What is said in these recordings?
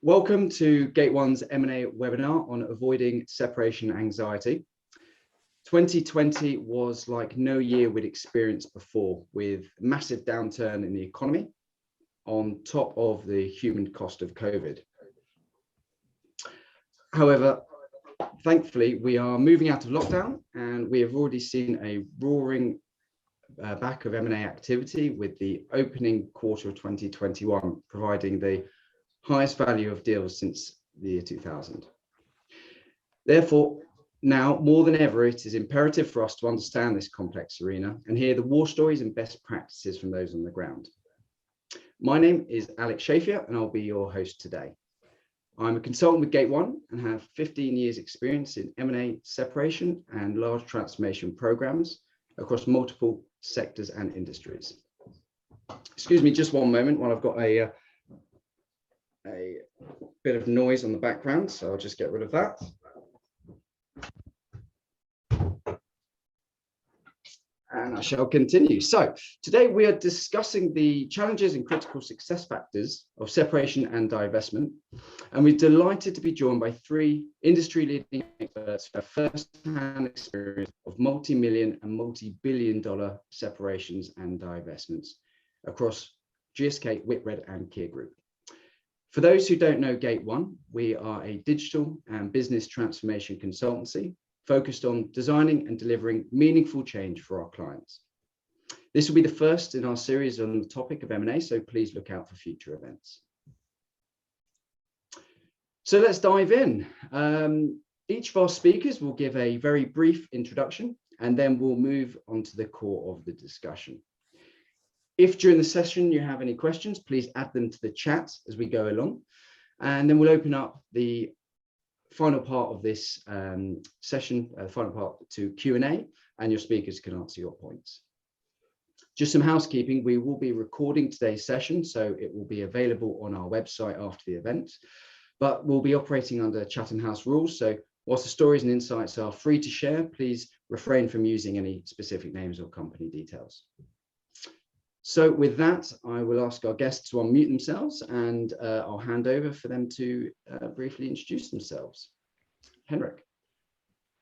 Welcome to Gate One's M&A webinar on avoiding separation anxiety. 2020 was like no year we'd experienced before, with massive downturn in the economy on top of the human cost of COVID. However, thankfully, we are moving out of lockdown and we have already seen a roaring back of M&A activity, with the opening quarter of 2021 providing the highest value of deals since the year 2000. Therefore, now more than ever, it is imperative for us to understand this complex arena and hear the war stories and best practices from those on the ground. My name is Alex Shafia and I'll be your host today. I'm a consultant with Gate One and have 15 years experience in M&A separation and large transformation programs across multiple sectors and industries. Excuse me just one moment while I've got a bit of noise on the background, so I'll just get rid of that. And I shall continue. So today we are discussing the challenges and critical success factors of separation and divestment. And we're delighted to be joined by three industry-leading experts who have first-hand experience of multi-million and multi-billion-dollar separations and divestments across GSK, Whitbread, and Kier Group. For those who don't know Gate One, we are a digital and business transformation consultancy focused on designing and delivering meaningful change for our clients. This will be the first in our series on the topic of M&A, so please look out for future events. So let's dive in. Each of our speakers will give a very brief introduction, and then we'll move on to the core of the discussion. If during the session you have any questions, please add them to the chat as we go along, and then we'll open up the final part of this session, final part to Q&A, and your speakers can answer your points. Just some housekeeping: we will be recording today's session, so it will be available on our website after the event, but we'll be operating under Chatham House rules, so whilst the stories and insights are free to share, please refrain from using any specific names or company details. So with that, I will ask our guests to unmute themselves, and I'll hand over for them to briefly introduce themselves. Henrik.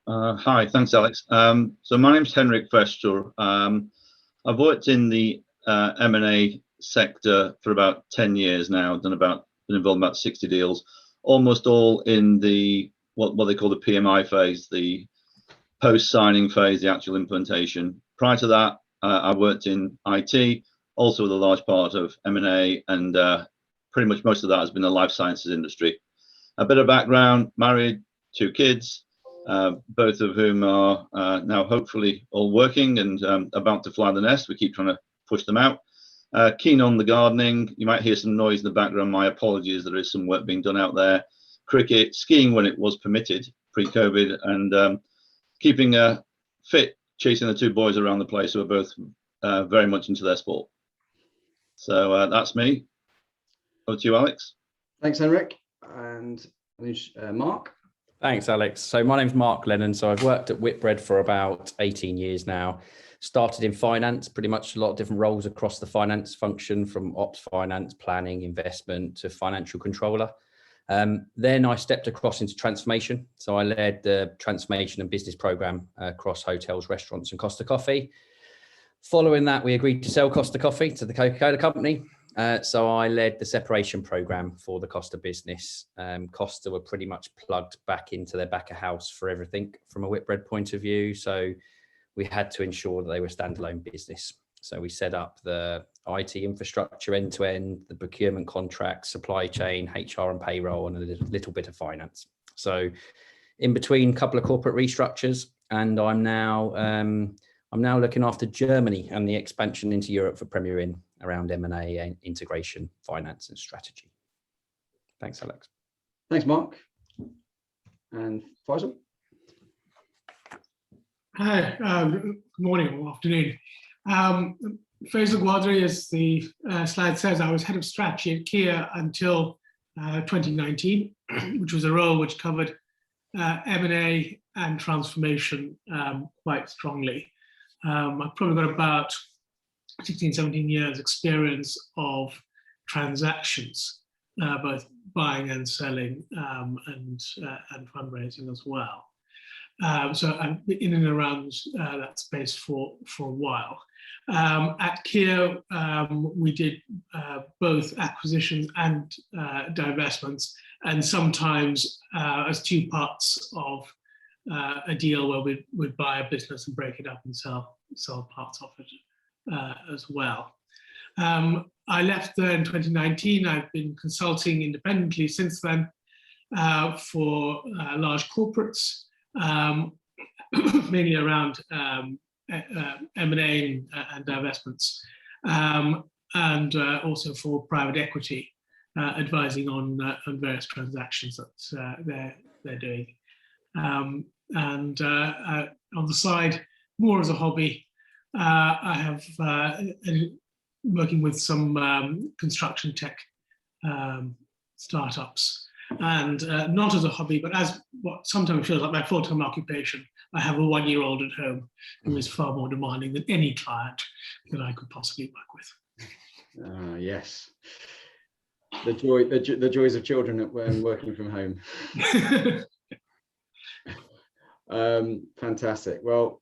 Hi, thanks, Alex. So my name's Henrik Vestor. I've worked in the M&A sector for about 10 years now, been involved in about 60 deals, almost all in the what they call the PMI phase, the post-signing phase, the actual implementation. Prior to that, I worked in IT, also with a large part of M&A, and pretty much most of that has been the life sciences industry. A bit of background: married, 2 kids, both of whom are now hopefully all working and about to fly the nest. We keep trying to push them out. Keen on the gardening. You might hear some noise in the background. My apologies, there is some work being done out there. Cricket, skiing when it was permitted pre-COVID, and keeping fit, chasing the 2 boys around the place who are both very much into their sport. So that's me. Over to you, Alex. Thanks, Henrik. And Mark. Thanks, Alex. So my name's Mark Lennon. So I've worked at Whitbread for about 18 years now. Started in finance, pretty much a lot of different roles across the finance function, from ops finance, planning, investment to financial controller. Then I stepped across into transformation. So I led the transformation and business program across hotels, restaurants, and Costa Coffee. Following that, we agreed to sell Costa Coffee to the Coca-Cola company. So I led the separation program for the Costa business. Costa were pretty much plugged back into their back of house for everything from a Whitbread point of view. So we had to ensure that they were standalone business. So we set up the IT infrastructure end to end, the procurement contracts, supply chain, HR and payroll, and a little bit of finance. So in between a couple of corporate restructures, and I'm now looking after Germany and the expansion into Europe for Premier Inn around M&A and integration, finance and strategy. Thanks, Alex. Thanks, Mark. And Faisal? Hi, good morning or afternoon. Faisal Gwadri, as the slide says, I was head of strategy at Kier until 2019, which was a role which covered M&A and transformation quite strongly. I've probably got about 16, 17 years experience of transactions both buying and selling, and fundraising as well. So I'm in and around that space for a while. At Kia, we did both acquisitions and divestments, and sometimes as two parts of a deal where we'd buy a business and break it up and sell parts of it as well. I left there in 2019. I've been consulting independently since then for large corporates, mainly around M&A and divestments, and also for private equity, advising on various transactions that they're doing. And on the side, more as a hobby, I have working with some construction tech startups, and not as a hobby, but as what sometimes feels like my full-time occupation. I have a 1-year-old at home who is far more demanding than any client that I could possibly work with. Yes, the joys of children when working from home. Fantastic. Well,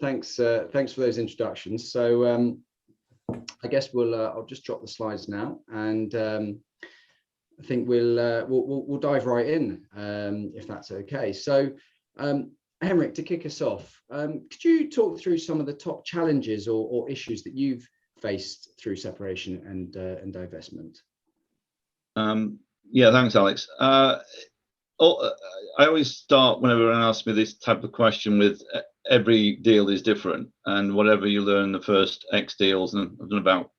thanks for those introductions. So I guess I'll just drop the slides now, and I think we'll dive right in, if that's okay. So Henrik, to kick us off, could you talk through some of the top challenges or issues that you've faced through separation and divestment? Yeah, thanks, Alex. I always start whenever anyone asks me this type of question with every deal is different, and whatever you learn in the first X deals, and I've done about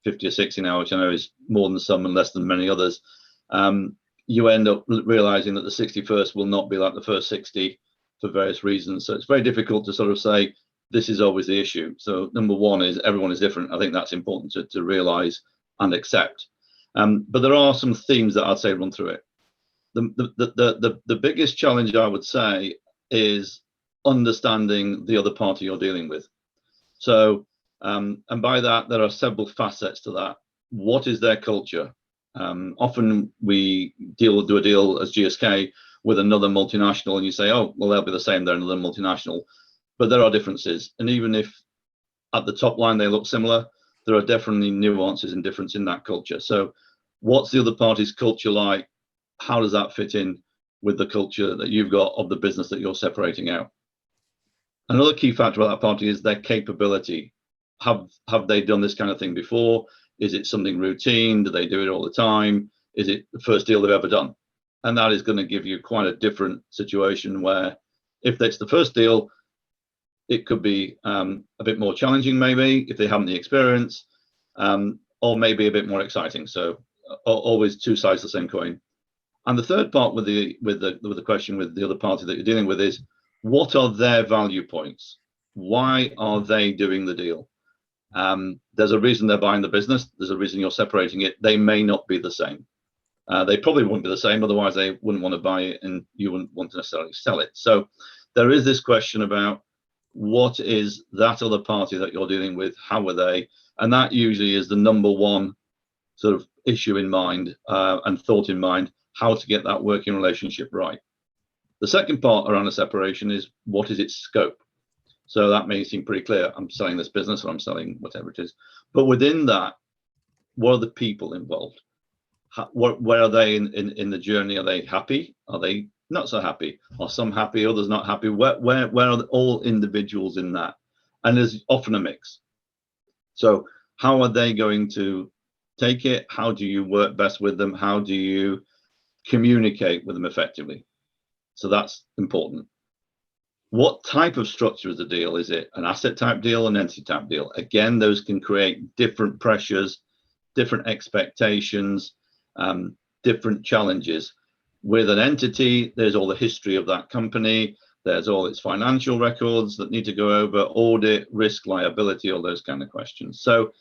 50 or 60 now, which I know is more than some and less than many others, you end up realizing that the 61st will not be like the first 60 for various reasons. So it's very difficult to sort of say this is always the issue. So number one is everyone is different. I think that's important to realize and accept. But there are some themes that I'd say run through it. The biggest challenge I would say is understanding the other party you're dealing with. So, and by that, there are several facets to that. What is their culture? Often we do a deal as GSK with another multinational, and you say, oh, well, they'll be the same, they're another multinational. But there are differences. And even if at the top line they look similar, there are definitely nuances and difference in that culture. So what's the other party's culture like? How does that fit in with the culture that you've got of the business that you're separating out? Another key factor about that party is their capability. Have they done this kind of thing before? Is it something routine? Do they do it all the time? Is it the first deal they've ever done? And that is going to give you quite a different situation where if it's the first deal, it could be a bit more challenging maybe if they haven't the experience, or maybe a bit more exciting. So always two sides of the same coin. And the third part with the question with the other party that you're dealing with is, what are their value points? Why are they doing the deal? There's a reason they're buying the business. There's a reason you're separating it. They may not be the same. They probably wouldn't be the same. Otherwise, they wouldn't want to buy it and you wouldn't want to necessarily sell it. So there is this question about what is that other party that you're dealing with? How are they? And that usually is the number one sort of issue in mind and thought in mind, how to get that working relationship right. The second part around a separation is what is its scope? So that may seem pretty clear. I'm selling this business or I'm selling whatever it is. But within that, what are the people involved? Where are they in the journey? Are they happy? Are they not so happy? Are some happy, others not happy? Where are all individuals in that? And there's often a mix. So how are they going to take it? How do you work best with them? How do you communicate with them effectively? So that's important. What type of structure is the deal? Is it an asset type deal, an entity type deal? Again, those can create different pressures, different expectations, different challenges. With an entity, there's all the history of that company. There's all its financial records that need to go over, audit, risk, liability, all those kind of questions. So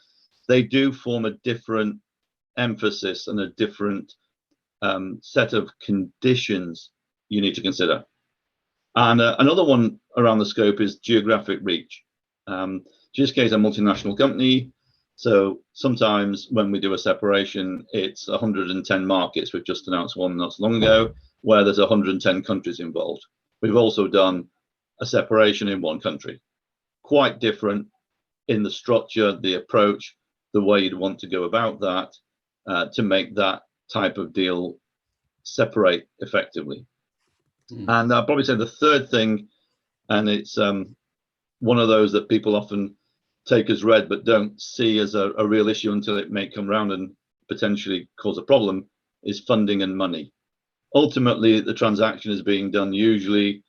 they do form a different emphasis and a different set of conditions you need to consider. And another one around the scope is geographic reach. GSK is a multinational company. So sometimes when we do a separation, it's 110 markets. We've just announced one not so long ago where there's 110 countries involved. We've also done a separation in one country. Quite different in the structure, the approach, the way you'd want to go about that to make that type of deal separate effectively. And I'll probably say the third thing, and it's one of those that people often take as read but don't see as a real issue until it may come around and potentially cause a problem, is funding and money. Ultimately, the transaction is being done usually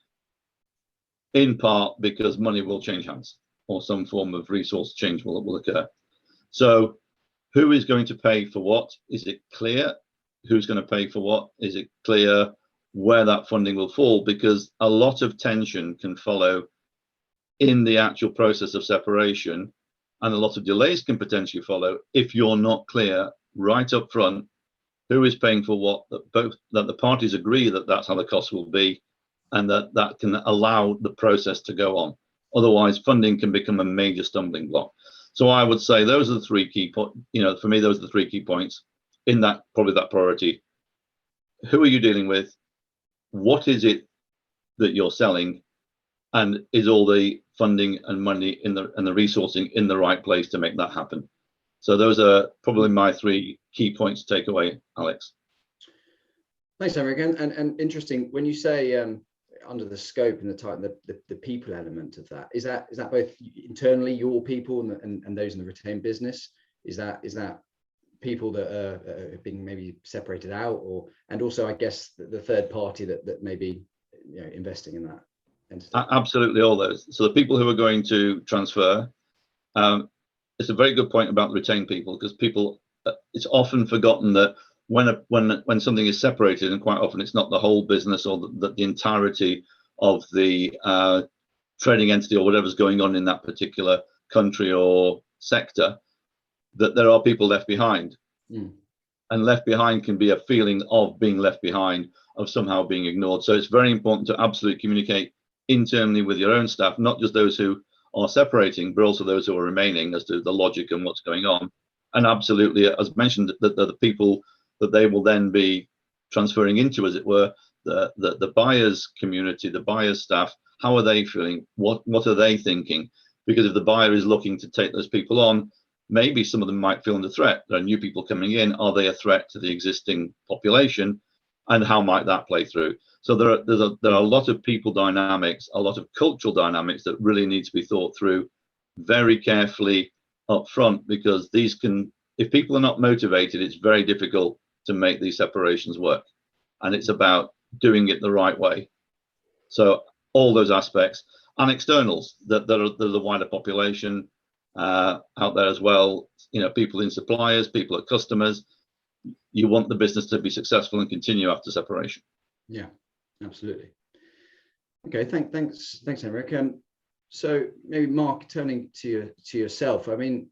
in part because money will change hands or some form of resource change will occur. So who is going to pay for what? Is it clear who's going to pay for what? Is it clear where that funding will fall? Because a lot of tension can follow in the actual process of separation, and a lot of delays can potentially follow if you're not clear right up front who is paying for what, that the parties agree that that's how the costs will be, and that can allow the process to go on. Otherwise, funding can become a major stumbling block. So I would say those are the three key points. For me, those are the three key points in that, probably that priority. Who are you dealing with? What is it that you're selling? And is all the funding and money and the resourcing in the right place to make that happen? So those are probably my three key points to take away, Alex. Thanks, Henrik. And interesting when you say under the scope and the type, the people element of that, is that both internally your people and those in the retained business? Is that people that are being maybe separated out, and also I guess the third party that may be investing in that entity? Absolutely, all those. So the people who are going to transfer. It's a very good point about the retained people, because people, it's often forgotten that when something is separated, and quite often it's not the whole business or the entirety of the trading entity or whatever's going on in that particular country or sector, that there are people left behind. And left behind can be a feeling of being left behind, of somehow being ignored. So it's very important to absolutely communicate internally with your own staff, not just those who are separating, but also those who are remaining, as to the logic and what's going on. And absolutely, as mentioned, the people that they will then be transferring into, as it were, the buyers community, the buyers staff, how are they feeling? What are they thinking? Because if the buyer is looking to take those people on, maybe some of them might feel under threat. There are new people coming in. Are they a threat to the existing population? And how might that play through? So there are a lot of people dynamics, a lot of cultural dynamics that really need to be thought through very carefully up front, because these can, if people are not motivated, it's very difficult to make these separations work. And it's about doing it the right way. So all those aspects, and externals, that are the wider population out there as well, people in suppliers, people at customers. You want the business to be successful and continue after separation. Yeah, absolutely. Okay, thanks, Henrik. So maybe Mark, turning to yourself. I mean,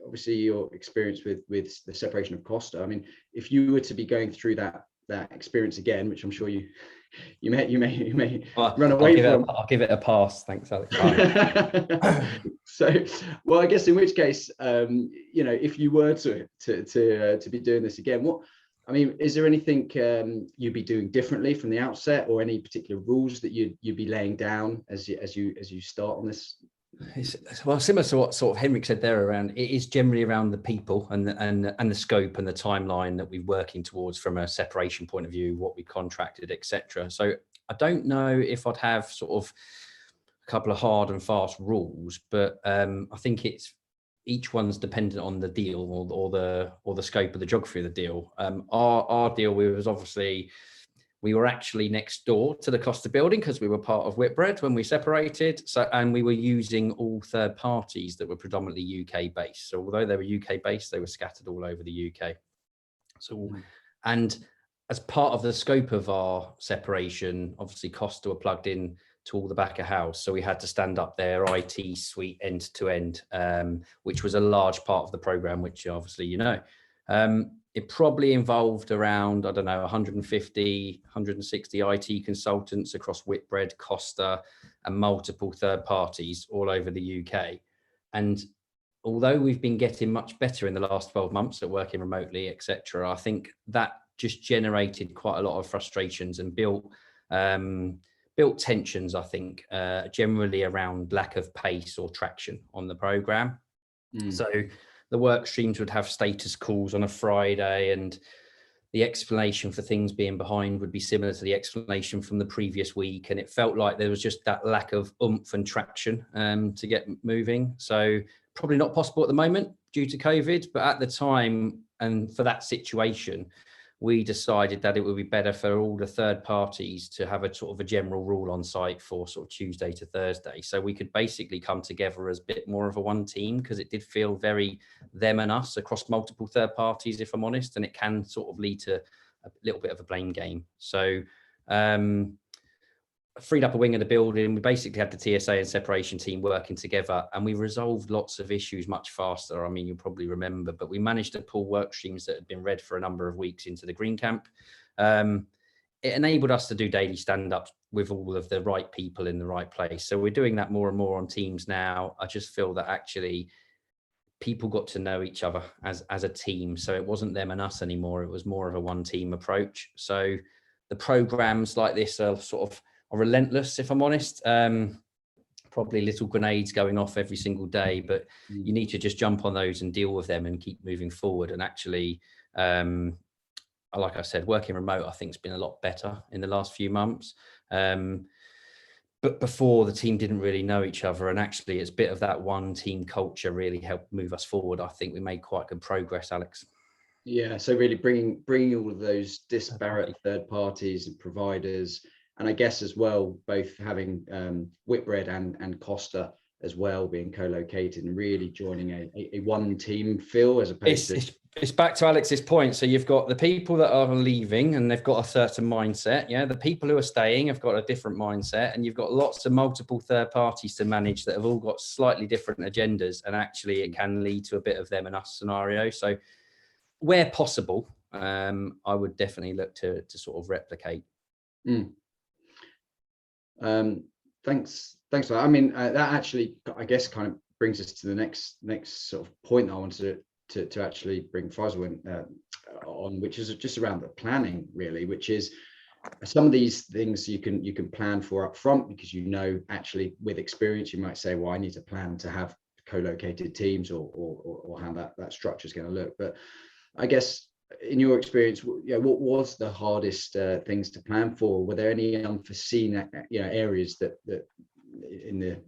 obviously your experience with the separation of Costa. I mean, if you were to be going through that experience again, which I'm sure you may run away from. I'll give it a pass. Thanks, Alex. So, well, I guess in which case, if you were to be doing this again, is there anything you'd be doing differently from the outset, or any particular rules that you'd be laying down as you start on this? Well, similar to what sort of Henrik said there, around it is generally around the people and the scope and the timeline that we're working towards from a separation point of view, what we contracted, etc. So I don't know if I'd have sort of a couple of hard and fast rules, but I think it's each one's dependent on the deal or the scope of the geography of the deal. Our deal, we were actually next door to the Costa building because we were part of Whitbread when we separated. So, and we were using all third parties that were predominantly UK based. So although they were UK based, they were scattered all over the UK. So, and as part of the scope of our separation, obviously Costa were plugged in to all the back of house. So we had to stand up their IT suite end to end, which was a large part of the program, which obviously, it probably involved around, 150, 160 IT consultants across Whitbread, Costa, and multiple third parties all over the UK. And although we've been getting much better in the last 12 months at working remotely, etc., I think that just generated quite a lot of frustrations and built tensions, I think, generally around lack of pace or traction on the program. So the work streams would have status calls on a Friday, and the explanation for things being behind would be similar to the explanation from the previous week. And it felt like there was just that lack of oomph and traction to get moving. So probably not possible at the moment due to COVID, but at the time and for that situation, we decided that it would be better for all the third parties to have a sort of a general rule on site for sort of Tuesday to Thursday. So we could basically come together as a bit more of a one team, because it did feel very them and us across multiple third parties, if I'm honest, and it can sort of lead to a little bit of a blame game. So freed up a wing of the building. We basically had the TSA and separation team working together, and we resolved lots of issues much faster. I mean, you'll probably remember, but we managed to pull work streams that had been read for a number of weeks into the green camp. It enabled us to do daily stand-ups with all of the right people in the right place. So we're doing that more and more on Teams now. I just feel that actually people got to know each other as a team. So it wasn't them and us anymore. It was more of a one team approach. So the programs like this are relentless, if I'm honest. Probably little grenades going off every single day, but you need to just jump on those and deal with them and keep moving forward. And actually, like I said, working remote, I think, has been a lot better in the last few months. But before, the team didn't really know each other, and actually it's a bit of that one team culture really helped move us forward. I think we made quite good progress, Alex. Yeah, so really bringing all of those disparate third parties and providers, and I guess as well, both having Whitbread and Costa as well being co-located, and really joining a one team feel as opposed to... It's back to Alex's point. So you've got the people that are leaving and they've got a certain mindset. Yeah, the people who are staying have got a different mindset, and you've got lots of multiple third parties to manage that have all got slightly different agendas, and actually it can lead to a bit of them and us scenario. So where possible, I would definitely look to sort of replicate. Thanks for that. I mean, that actually, I guess, kind of brings us to the next sort of point that I wanted to actually bring Faisal on, which is just around the planning, really, which is some of these things you can plan for up front, because actually with experience you might say, well, I need to plan to have co-located teams or how that structure is going to look. But I guess in your experience, what was the hardest things to plan for? Were there any unforeseen areas that in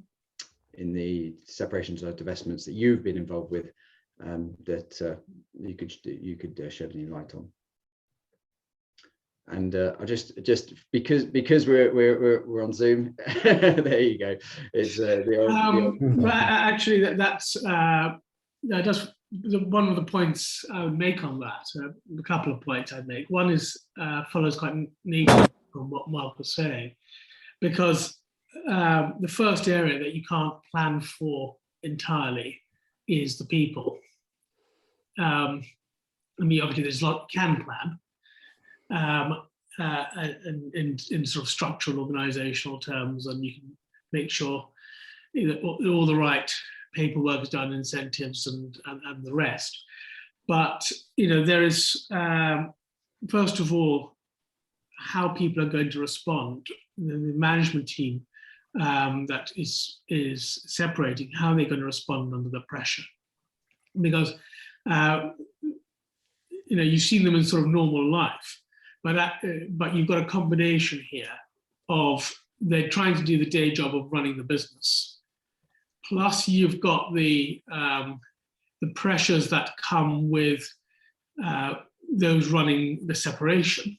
the separations or divestments that you've been involved with that you could shed any light on? And I just because we're on Zoom, there you go. It's actually that's one of the points I would make on that. A couple of points I'd make. One is follows quite neatly from what Mark was saying, because the first area that you can't plan for entirely is the people. I mean, obviously there's a lot you can plan, in sort of structural organizational terms, and you can make sure that all the right paperwork is done, incentives and the rest. But there is first of all how people are going to respond. The management team that is separating, how they're going to respond under the pressure, because you've seen them in sort of normal life, but you've got a combination here of they're trying to do the day job of running the business, plus you've got the pressures that come with those running the separation,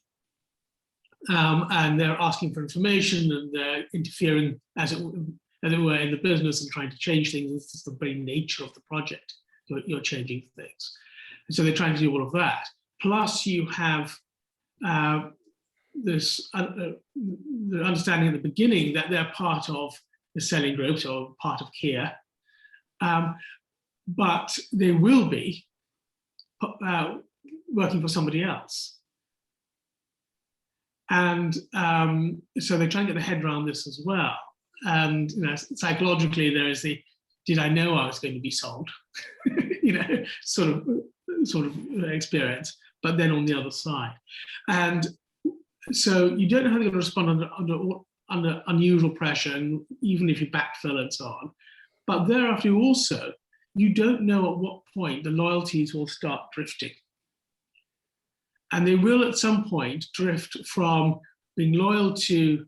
and they're asking for information and they're interfering as it were in the business and trying to change things. It's just the very nature of the project. You're changing things. And so they're trying to do all of that. Plus you have this the understanding at the beginning that they're part of the selling groups or part of Kia, but they will be working for somebody else. And so they're trying to get their head around this as well. And psychologically, there is the did I know I was going to be sold? Sort of experience. But then on the other side, and so you don't know how they're going to respond under unusual pressure, and even if you backfill and so on. But thereafter, also, you don't know at what point the loyalties will start drifting. And they will at some point drift from being loyal to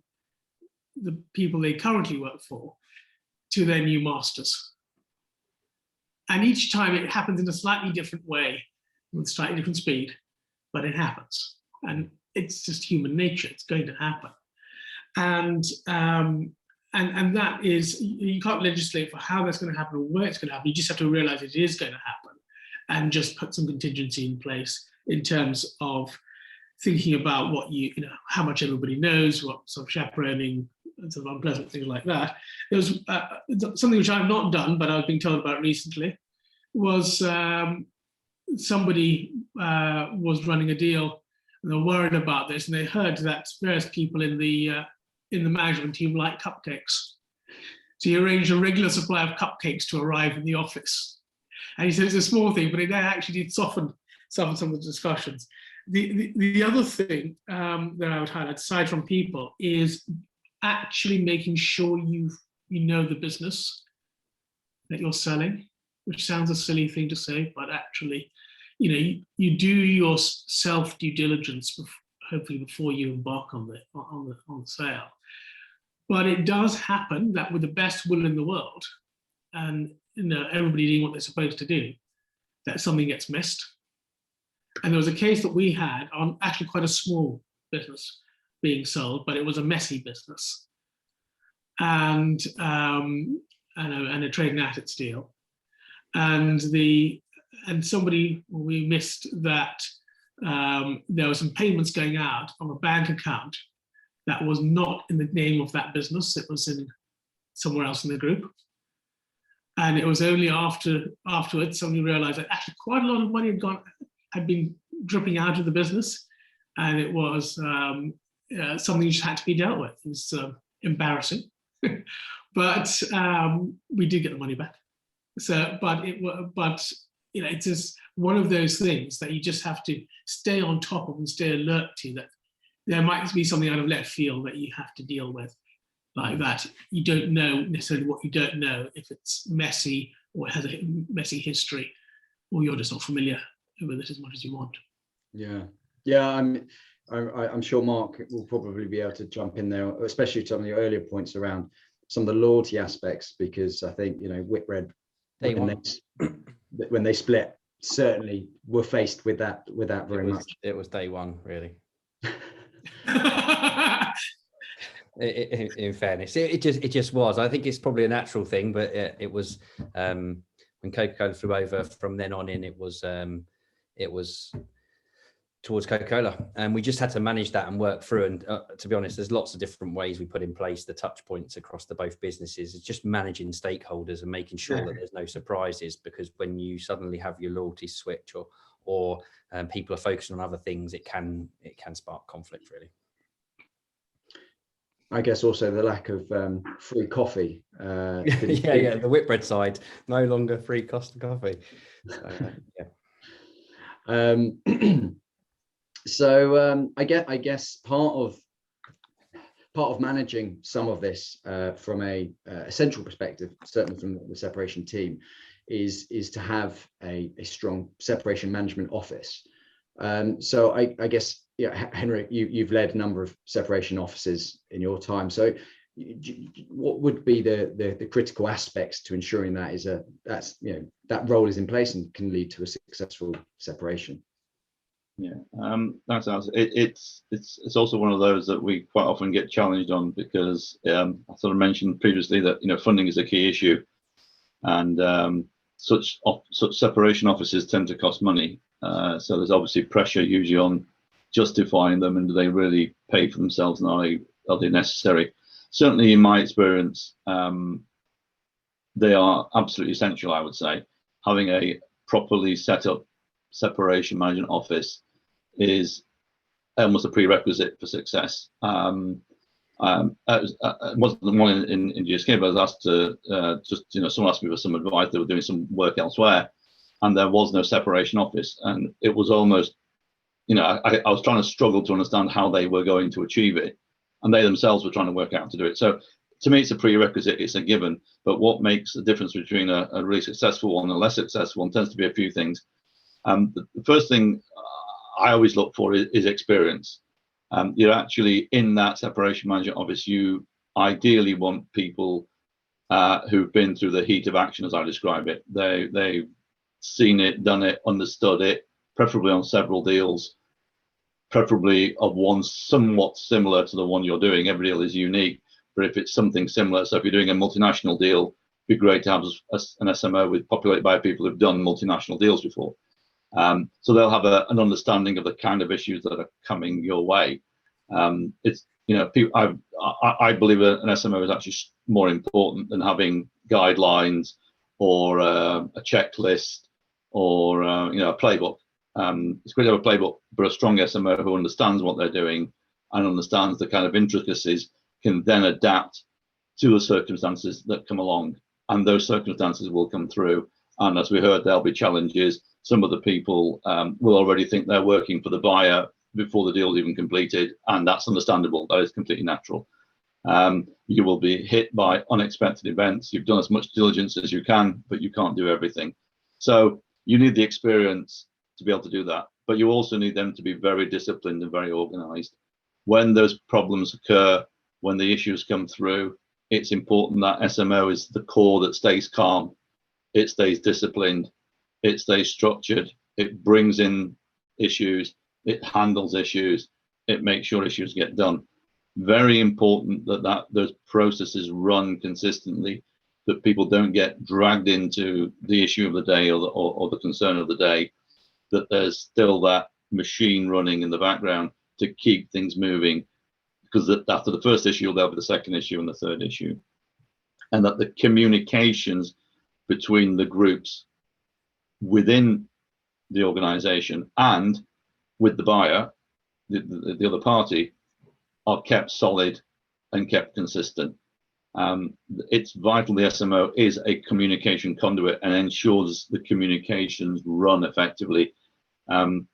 the people they currently work for to their new masters. And each time it happens in a slightly different way, with slightly different speed, but it happens. And it's just human nature, it's going to happen. And that is, you can't legislate for how that's going to happen or where it's going to happen. You just have to realize it is going to happen and just put some contingency in place in terms of thinking about what how much everybody knows, what sort of chaperoning, and sort of unpleasant things like that. There was something which I've not done, but I've been told about recently, was somebody was running a deal and they were worried about this, and they heard that various people in the management team like cupcakes. So he arranged a regular supply of cupcakes to arrive in the office. And he said it's a small thing, but it actually did soften some of the discussions. The other thing that I would highlight, aside from people, is actually making sure you know the business that you're selling, which sounds a silly thing to say, but actually, you do your self due diligence hopefully before you embark on the sale. But it does happen that with the best will in the world, and everybody doing what they're supposed to do, that something gets missed. And there was a case that we had on actually quite a small business being sold, but it was a messy business, and a trade and assets deal, and somebody, we missed that there were some payments going out on a bank account that was not in the name of that business. It was in somewhere else in the group. And it was only afterwards somebody realized that actually quite a lot of money had been dripping out of the business, and it was something which had to be dealt with. It was embarrassing, but we did get the money back. So, it's just one of those things that you just have to stay on top of and stay alert to, that there might be something out of left field that you have to deal with like that. You don't know necessarily what you don't know, if it's messy or it has a messy history, or you're just not familiar with it as much as you want. Yeah. I'm sure Mark will probably be able to jump in there, especially some of the earlier points around some of the loyalty aspects, because I think Whitbread, when they split, certainly were faced with that very much. It was day one, really. In fairness, it just was. I think it's probably a natural thing, but it was when Coca-Cola flew over. From then on in, it was towards Coca-Cola, and we just had to manage that and work through. And to be honest, there's lots of different ways we put in place the touch points across the both businesses. It's just managing stakeholders and making sure that there's no surprises, because when you suddenly have your loyalty switch or people are focusing on other things, it can spark conflict, really. I guess also the lack of free coffee. The Whitbread side, no longer free cost of coffee. So, I guess part of managing some of this from a central perspective, certainly from the separation team, is to have a strong separation management office. So I guess, Henrik, you've led a number of separation offices in your time. So what would be the critical aspects to ensuring that role is in place and can lead to a successful separation? That's it's also one of those that we quite often get challenged on, because I sort of mentioned previously that funding is a key issue, and such separation offices tend to cost money. So there's obviously pressure usually on justifying them, and do they really pay for themselves, and are they necessary? Certainly in my experience, they are absolutely essential, I would say. Having a properly set up separation management office is almost a prerequisite for success. It wasn't the one in GSK, but I was asked to someone asked me for some advice. They were doing some work elsewhere, and there was no separation office, and it was almost, I was trying to struggle to understand how they were going to achieve it, and they themselves were trying to work out how to do it. So to me, it's a prerequisite, it's a given. But what makes the difference between a really successful one and a less successful one tends to be a few things. The first thing I always look for is experience. You're actually in that separation management office. You ideally want people who've been through the heat of action, as I describe it. They've seen it, done it, understood it, preferably on several deals, preferably of one somewhat similar to the one you're doing. Every deal is unique, but if it's something similar, so if you're doing a multinational deal, it'd be great to have an SMO populated by people who've done multinational deals before. So they'll have an understanding of the kind of issues that are coming your way. It's, I believe an SMO is actually more important than having guidelines or a checklist or a playbook. It's great to have a playbook, but a strong SMO who understands what they're doing and understands the kind of intricacies can then adapt to the circumstances that come along, and those circumstances will come through. And as we heard, there'll be challenges. Some of the people will already think they're working for the buyer before the deal is even completed, and that's understandable. That is completely natural. You will be hit by unexpected events. You've done as much diligence as you can, but you can't do everything. So you need the experience to be able to do that, but you also need them to be very disciplined and very organized. When those problems occur, when the issues come through, it's important that SMO is the core that stays calm, it stays disciplined, it stays structured, it brings in issues, it handles issues, it makes sure issues get done. Very important that those processes run consistently, that people don't get dragged into the issue of the day or the concern of the day, that there's still that machine running in the background to keep things moving, because after the first issue, there'll be the second issue and the third issue. And that the communications between the groups within the organization and with the buyer, the other party, are kept solid and kept consistent. It's vital the SMO is a communication conduit and ensures the communications run effectively. And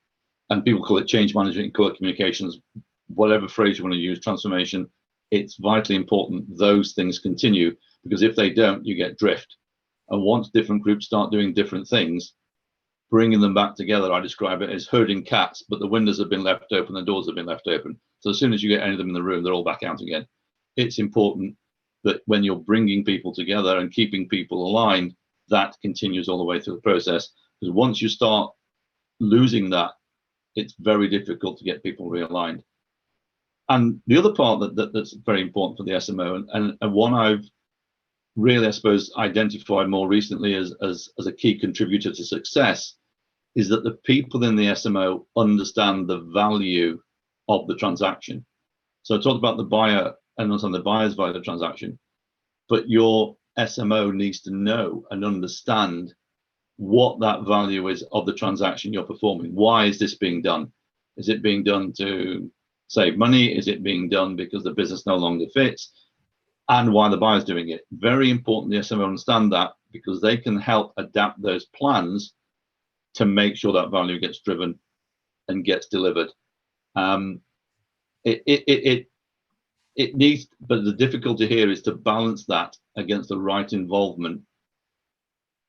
people call it change management, call it communications, whatever phrase you want to use, transformation. It's vitally important those things continue, because if they don't, you get drift. And once different groups start doing different things, bringing them back together, I describe it as herding cats, but the windows have been left open, the doors have been left open. So as soon as you get any of them in the room, they're all back out again. It's important that when you're bringing people together and keeping people aligned, that continues all the way through the process. Because once you start losing that, it's very difficult to get people realigned. And the other part that's very important for the SMO, and one I've really, I suppose, identified more recently as a key contributor to success, is that the people in the SMO understand the value of the transaction. So I talked about the buyer and understand the buyer's value of the transaction, but your SMO needs to know and understand what that value is of the transaction you're performing. Why is this being done? Is it being done to save money? Is it being done because the business no longer fits? And why the buyer's doing it. Very important the SMO understand that, because they can help adapt those plans to make sure that value gets driven and gets delivered. It needs, but the difficulty here is to balance that against the right involvement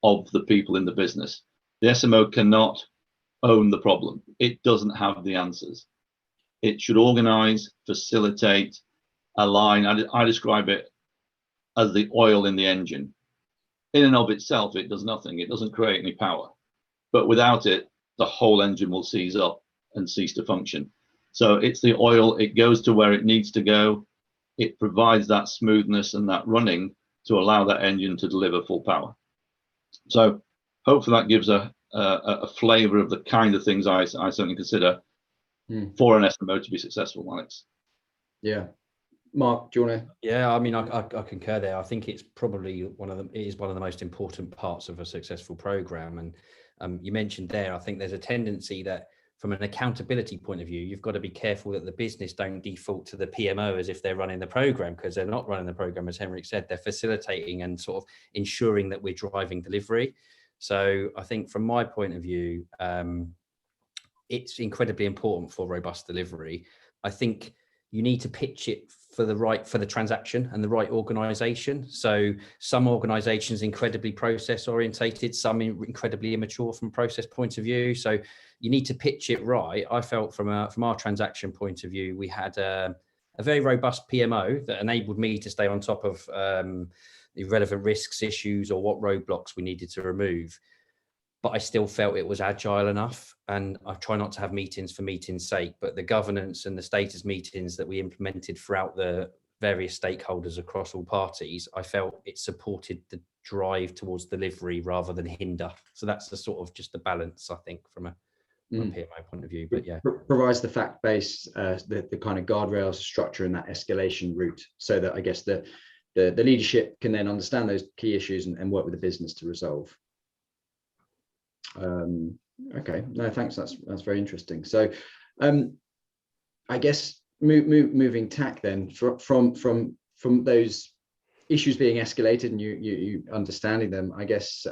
of the people in the business. The SMO cannot own the problem. It doesn't have the answers. It should organize, facilitate, align. I describe it as the oil in the engine. In and of itself, it does nothing. It doesn't create any power. But without it, the whole engine will seize up and cease to function. So it's the oil. It goes to where it needs to go. It provides that smoothness and that running to allow that engine to deliver full power. So hopefully that gives a flavor of the kind of things I certainly consider for an SMO to be successful, Alex. Yeah. Mark, do you want to? Yeah, I mean, I concur there. I think it's probably one of the most important parts of a successful program. And you mentioned there, I think there's a tendency that from an accountability point of view, you've got to be careful that the business don't default to the PMO as if they're running the program, because they're not running the program, as Henrik said. They're facilitating and sort of ensuring that we're driving delivery. So I think from my point of view, it's incredibly important for robust delivery. I think you need to pitch it for the transaction and the right organization. So some organizations incredibly process orientated, some incredibly immature from a process point of view. So you need to pitch it right. I felt from our transaction point of view, we had a very robust PMO that enabled me to stay on top of the relevant risks, issues, or what roadblocks we needed to remove. But I still felt it was agile enough, and I try not to have meetings for meeting's sake, but the governance and the status meetings that we implemented throughout the various stakeholders across all parties, I felt it supported the drive towards delivery rather than hinder. So that's the sort of just the balance, I think, from a PMO point of view. But yeah, provides the fact base, the kind of guardrails, structure, and that escalation route, so that I guess the leadership can then understand those key issues and work with the business to resolve. Okay, no, thanks. That's very interesting. So, I guess moving tack then from those issues being escalated and you understanding them, I guess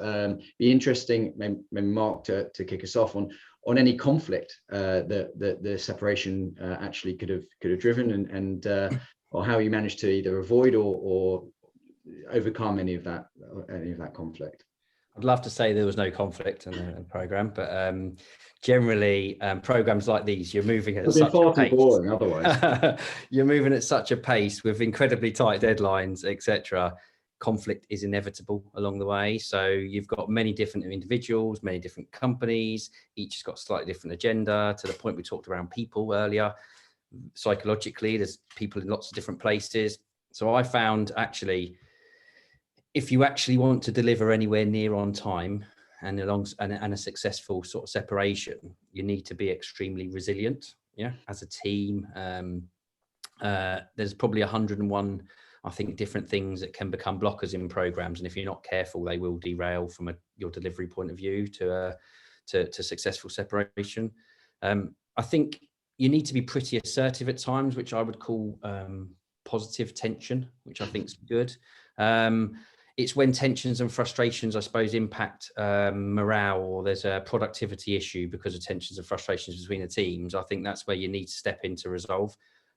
be interesting, maybe Mark, to kick us off on any conflict that the separation actually could have driven, and or how you managed to either avoid or overcome any of that conflict. I'd love to say there was no conflict in the program, but generally programs like these, you're moving at such a pace. Boring otherwise. You're moving at such a pace with incredibly tight deadlines, etc. Conflict is inevitable along the way. So you've got many different individuals, many different companies, each has got a slightly different agenda. To the point we talked around people earlier, psychologically, there's people in lots of different places. So I found actually, if you actually want to deliver anywhere near on time and a successful sort of separation, you need to be extremely resilient. Yeah, as a team, there's probably 101, I think, different things that can become blockers in programs, and if you're not careful, they will derail from your delivery point of view to successful separation. I think you need to be pretty assertive at times, which I would call positive tension, which I think is good. It's when tensions and frustrations, I suppose, impact morale, or there's a productivity issue because of tensions and frustrations between the teams. I think that's where you need to step in to resolve,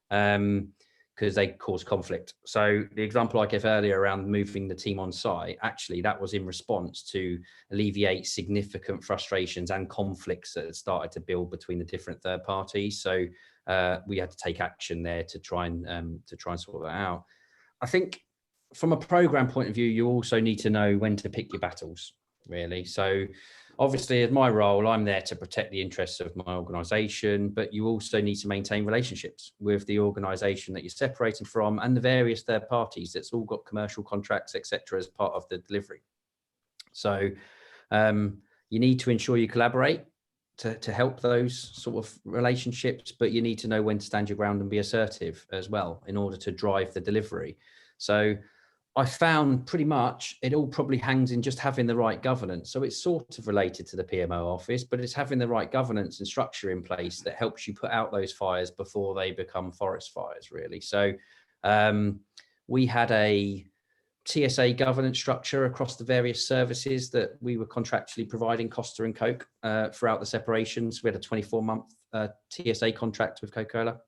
because they cause conflict. So the example I gave earlier around moving the team on site, actually that was in response to alleviate significant frustrations and conflicts that had started to build between the different third parties. So we had to take action there to try and sort that out. I think from a program point of view, you also need to know when to pick your battles, really. So obviously, as my role, I'm there to protect the interests of my organization, but you also need to maintain relationships with the organization that you're separating from and the various third parties that's all got commercial contracts, etc., as part of the delivery. So you need to ensure you collaborate to help those sort of relationships, but you need to know when to stand your ground and be assertive as well in order to drive the delivery. So I found pretty much it all probably hangs in just having the right governance. So it's sort of related to the PMO office, but it's having the right governance and structure in place that helps you put out those fires before they become forest fires, really. So we had a TSA governance structure across the various services that we were contractually providing Costa and Coke throughout the separations. We had a 24-month TSA contract with Coca-Cola.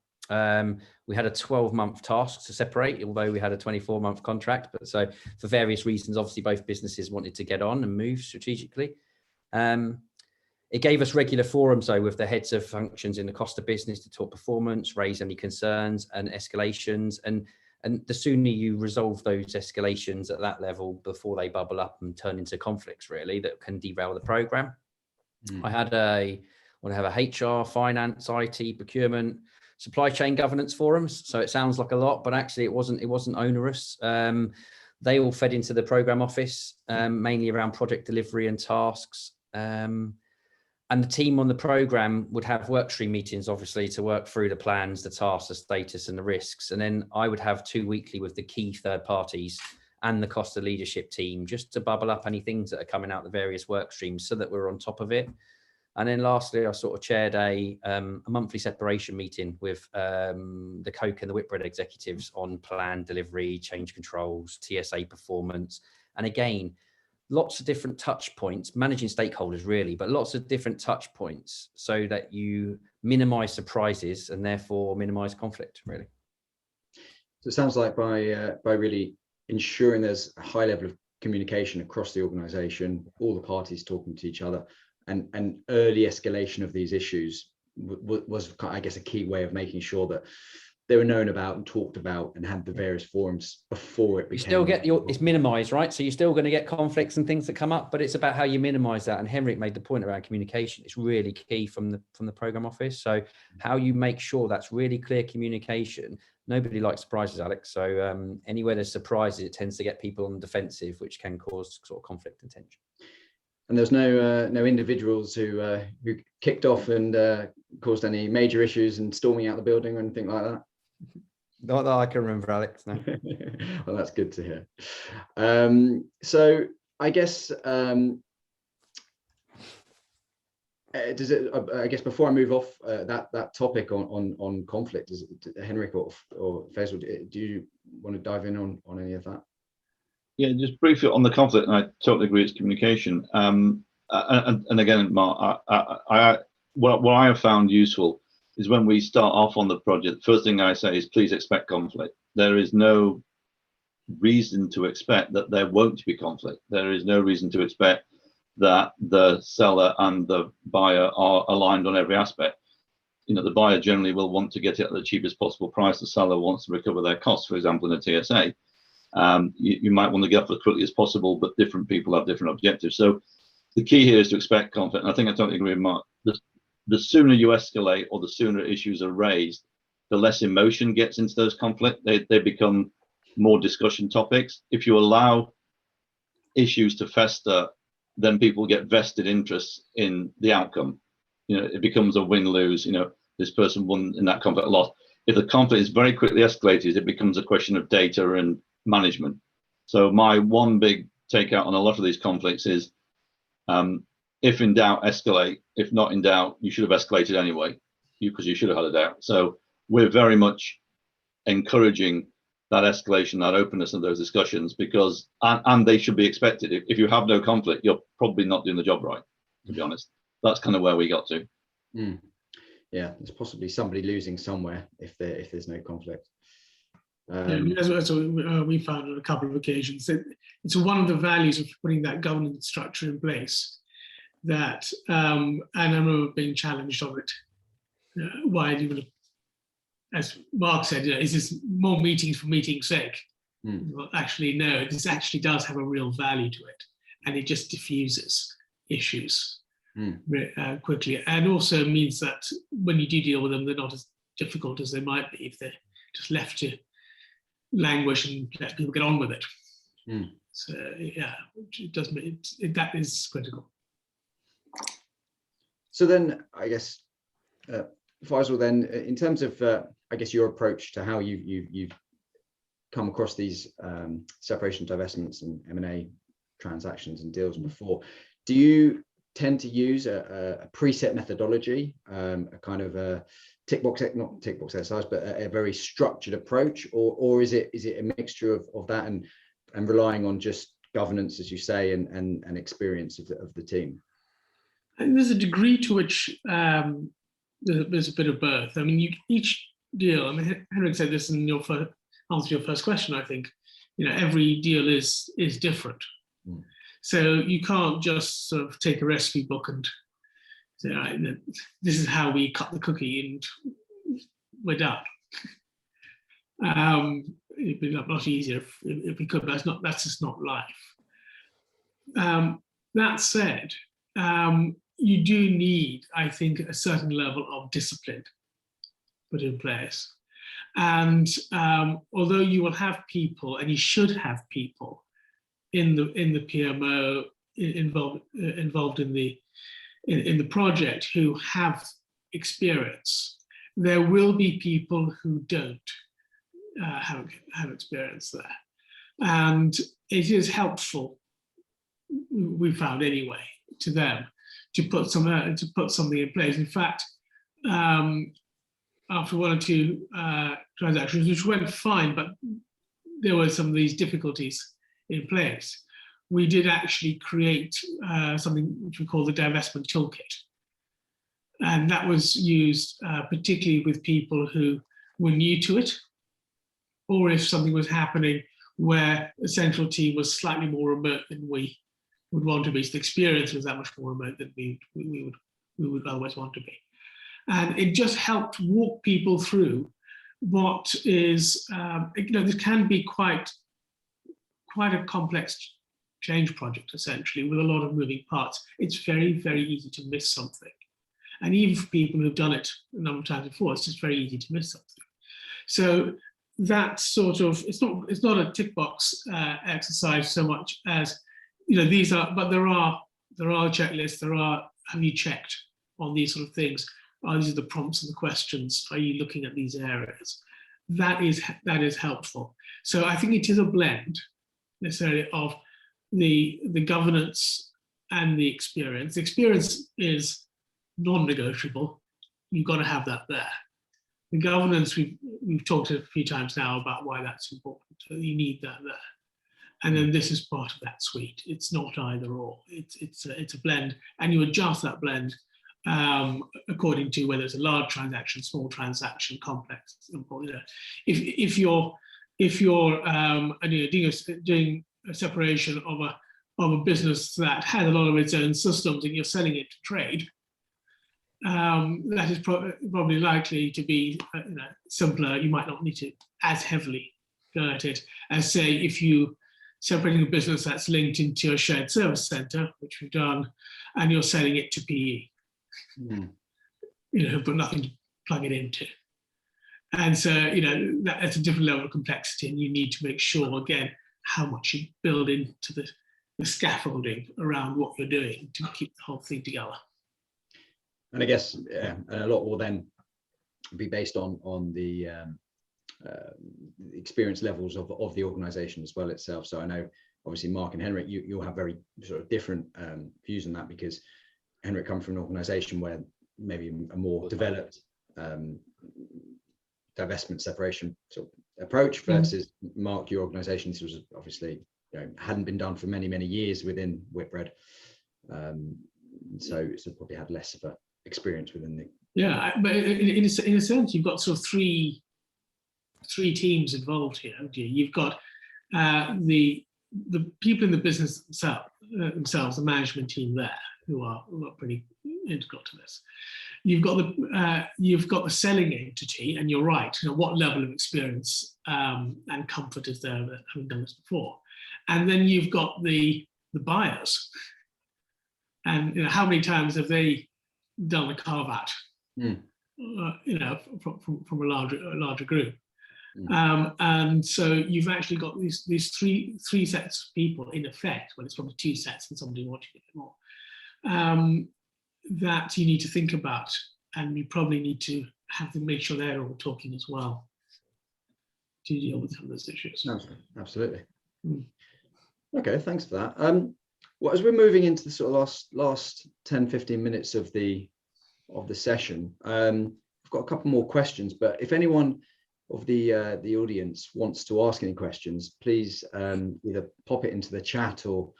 We had a 12-month task to separate, although we had a 24-month contract. But so for various reasons, obviously both businesses wanted to get on and move strategically. It gave us regular forums, though, with the heads of functions in the Costa business to talk performance, raise any concerns and escalations. And the sooner you resolve those escalations at that level before they bubble up and turn into conflicts, really, that can derail the program. I have a HR, finance, IT, procurement, supply chain governance forums. So it sounds like a lot, but actually it wasn't onerous. They all fed into the program office, mainly around project delivery and tasks. And the team on the program would have workstream meetings, obviously, to work through the plans, the tasks, the status and the risks. And then I would have 2 weekly with the key third parties and the Costa leadership team, just to bubble up any things that are coming out the various work streams so that we're on top of it. And then lastly, I sort of chaired a monthly separation meeting with the Coke and the Whitbread executives on plan delivery, change controls, TSA performance. And again, lots of different touch points, managing stakeholders really, but lots of different touch points so that you minimize surprises and therefore minimize conflict really. So it sounds like by really ensuring there's a high level of communication across the organization, all the parties talking to each other, and early escalation of these issues was, I guess, a key way of making sure that they were known about and talked about and had the various forums before it became. You still get it's minimized, right? So you're still going to get conflicts and things that come up, but it's about how you minimize that. And Henrik made the point around communication. It's really key from the program office. So how you make sure that's really clear communication. Nobody likes surprises, Alex. So anywhere there's surprises, it tends to get people on the defensive, which can cause sort of conflict and tension. And there's no individuals who kicked off and caused any major issues and storming out the building or anything like that. Not that I can remember, Alex. No. Well, that's good to hear. So I guess does it? I guess before I move off that topic on conflict, is it, Henrik or Faisal, do you want to dive in on any of that? Yeah, just briefly on the conflict, and I totally agree, it's communication. And again, Mark, what I have found useful is when we start off on the project, the first thing I say is please expect conflict. There is no reason to expect that there won't be conflict. There is no reason to expect that the seller and the buyer are aligned on every aspect. You know, the buyer generally will want to get it at the cheapest possible price. The seller wants to recover their costs, for example, in a TSA. You might want to get up as quickly as possible, but different people have different objectives. So the key here is to expect conflict. And I think I totally agree with Mark. The sooner you escalate or the sooner issues are raised, the less emotion gets into those conflicts. They become more discussion topics. If you allow issues to fester, then people get vested interests in the outcome. You know, it becomes a win-lose. You know, this person won in that conflict, lost. If the conflict is very quickly escalated, it becomes a question of data and management. So my one big takeout on a lot of these conflicts is, if in doubt, escalate. If not in doubt, you should have escalated anyway, because you should have had a doubt. So we're very much encouraging that escalation, that openness of those discussions, because and they should be expected. If you have no conflict, you're probably not doing the job right, to be honest. That's kind of where we got to. Yeah, there's possibly somebody losing somewhere if there's no conflict. That's what we found on a couple of occasions. It's one of the values of putting that governance structure in place. That and I remember being challenged on it. Why do you, as Mark said, is this more meetings for meeting's sake? Well, actually, no. This actually does have a real value to it, and it just diffuses issues quickly, and also means that when you do deal with them, they're not as difficult as they might be if they're just left to languish and let people get on with it. So yeah, it does. That is critical. So then, I guess, Faisal, then in terms of, I guess, your approach to how you've come across these separation, divestments, and M&A transactions and deals before, do you tend to use a preset methodology, a kind of a not tick box exercise, but a very structured approach, or is it a mixture of that and relying on just governance, as you say, and experience of the team? I think there's a degree to which there's a bit of both. I mean, each deal. I mean, Henrik said this in your answer to your first question. I think, you know, every deal is different. So you can't just sort of take a recipe book and say, right, this is how we cut the cookie and we're done. It'd be a lot easier if we could, but that's just not life. That said, you do need, I think, a certain level of discipline put in place. And although you will have people, and you should have people in the PMO involved in the project who have experience, there will be people who don't have experience there. And it is helpful, we found anyway, to them to put something in place. In fact, after one or two transactions, which went fine, but there were some of these difficulties in place, we did actually create something which we call the divestment toolkit. And that was used particularly with people who were new to it, or if something was happening where the central team was slightly more remote than we would want to be. So the experience was that much more remote than we would otherwise want to be. And it just helped walk people through what is, this can be quite a complex change project, essentially, with a lot of moving parts. It's very, very easy to miss something. And even for people who've done it a number of times before, it's just very easy to miss something. So that sort of, it's not a tick box exercise so much as, these are, but there are checklists, have you checked on these sort of things? These are the prompts and the questions. Are you looking at these areas? That is helpful. So I think it is a blend necessarily of the governance and the experience. The experience is non-negotiable. You've got to have that there. The governance, we've talked a few times now about why that's important. So you need that there. And then this is part of that suite. It's not either or. It's a blend, and you adjust that blend according to whether it's a large transaction, small transaction, complex. If you're doing a separation of a business that has a lot of its own systems and you're selling it to trade, that is probably likely to be simpler. You might not need to as heavily go at it as, say, if you separating a business that's linked into a shared service center, which we've done, and you're selling it to PE. But nothing to plug it into. And so, that's a different level of complexity, and you need to make sure, again, how much you build into the scaffolding around what you're doing to keep the whole thing together. And I guess a lot will then be based on the experience levels of the organization as well itself. So I know, obviously, Mark and Henrik, you'll have very sort of different views on that, because Henrik comes from an organization where maybe a more developed divestment separation sort of approach versus Mark, your organization. This was obviously hadn't been done for many years within Whitbread, so probably had less of a experience within the. But in a sense, you've got sort of three teams involved here. You've got the people in the business themselves, the management team there, who are pretty integral to this. You've got the selling entity, and you're right. What level of experience and comfort is there that having done this before? And then you've got the buyers, and how many times have they done a carve out? From a larger group. And so you've actually got these three sets of people in effect. Well, it's probably two sets and somebody watching it more, that you need to think about, and you probably need to have to make sure they're all talking as well to deal with some of those issues. Absolutely. Okay, thanks for that. Well, as we're moving into the sort of last 10-15 minutes of the session, I've got a couple more questions, but if anyone of the audience wants to ask any questions, please either pop it into the chat or